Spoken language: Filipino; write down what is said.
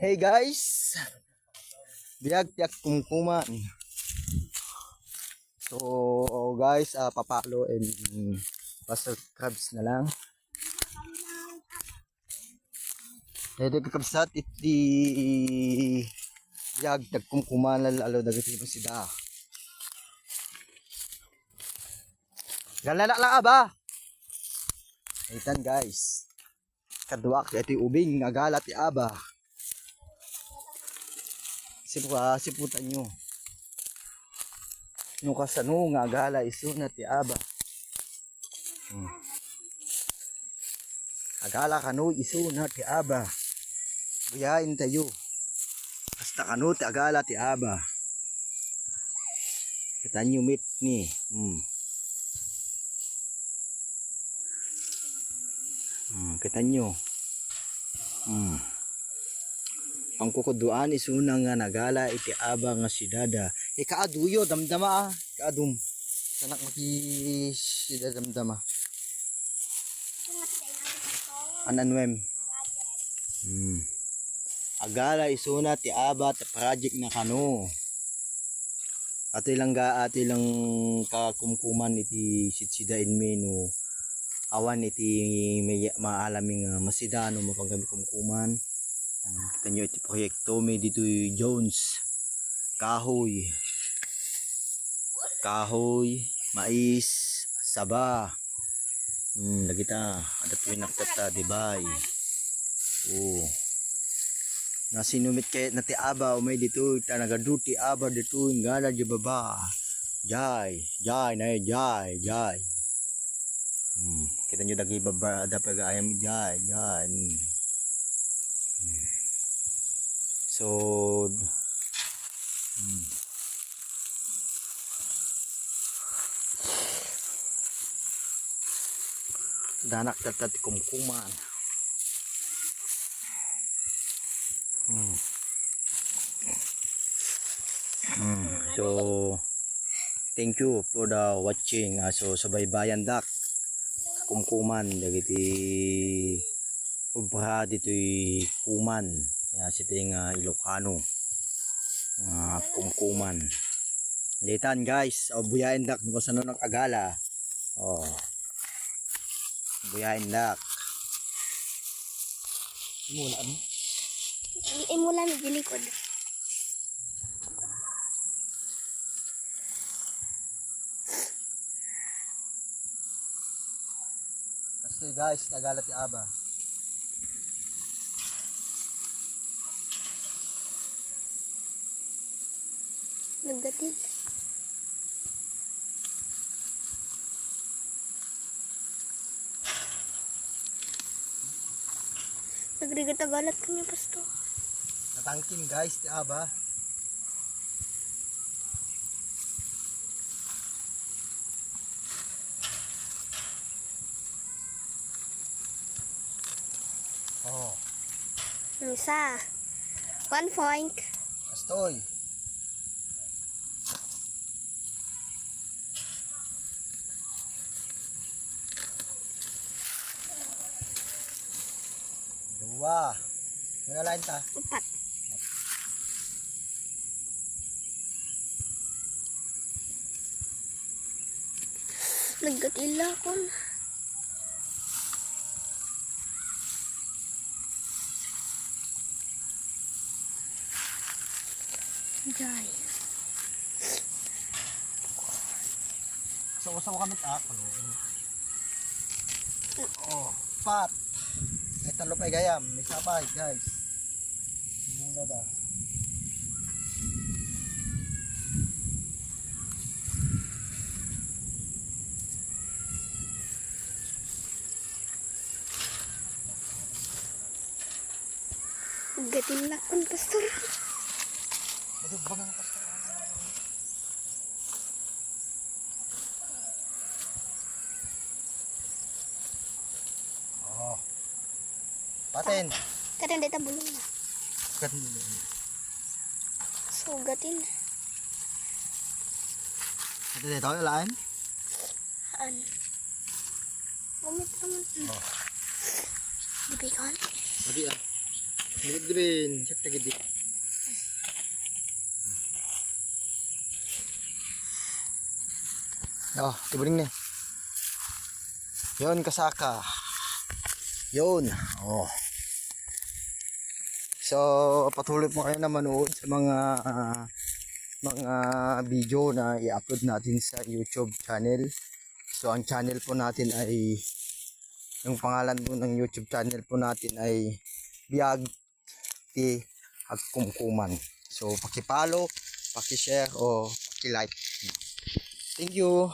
Hey guys, biag tiyak kumkuman. So guys, papalo and pasubscribe na lang. Dito kakabsat iti biag tiyak kumkuman lalo dagiti masida. Galala lang ba? Itan guys. Kaduak iti ubing ngagala ti aba. Siputan nyo. Nung kasano nga gala iso na ti aba. Agala kano iso na ti aba. Buyain tayo. Basta kano ti agala ti aba. Kita nyo meet ni. Kita nyo. Ang kukuduan isuna nga nagala iti aba nga sidada. Kaaduyo damdama kaadum. Sanak maki sida damdama. Ananwem. Agala isuna ti aba ti project na kano. Ato ilang kakumkuman iti sitsidain menu. Awan iti may maalaming masidano mapagami kumkuman. Tanyo iti proyekto may dito Jones kahoy, mais, saba. Lagita adat winakta dibay. Nasinumit kay nati aba umay dito tanagaduti aba dito ngala di baba. Jay. Kita nyo dagi baba ada pag-ayam jay. So danak tatat kumkuman. So thank you for the watching. So subaybayan dak kumkuman dagiti ubra dito'y kuman. Siting Ilocano kumkuman litan guys. Buyain dak kung saan nang agala. Buyain dak imulan di likod. kasi guys nagala ti aba. Nagdating. Nagrigat-agalat kanya pasto. Natangkin guys ti aba. Isa. 1 point. Astoy. Dua. Mana lain ta? 4. Naggatila kon. Jay. So kami ta. Pat. May talo pa gayam, may sabay guys. Muna da. Naggatila kon pastor. Bangang pastor. Paten. Kadang dito bulong na. Paten. Sugatin. Ito dito lain. Gumit naman. Dibigon. Madi ah. Nagid din. Siya tagid. Oh, tiburing na. Yon kasaka. Yon. Oh. So, patuloy po kayo na manood sa mga video na i-upload natin sa YouTube channel. So, ang channel po natin ay yung pangalan po ng YouTube channel po natin ay Biag Ti Agkumkuman. So, paki-follow, paki-share o paki-like. Thank you.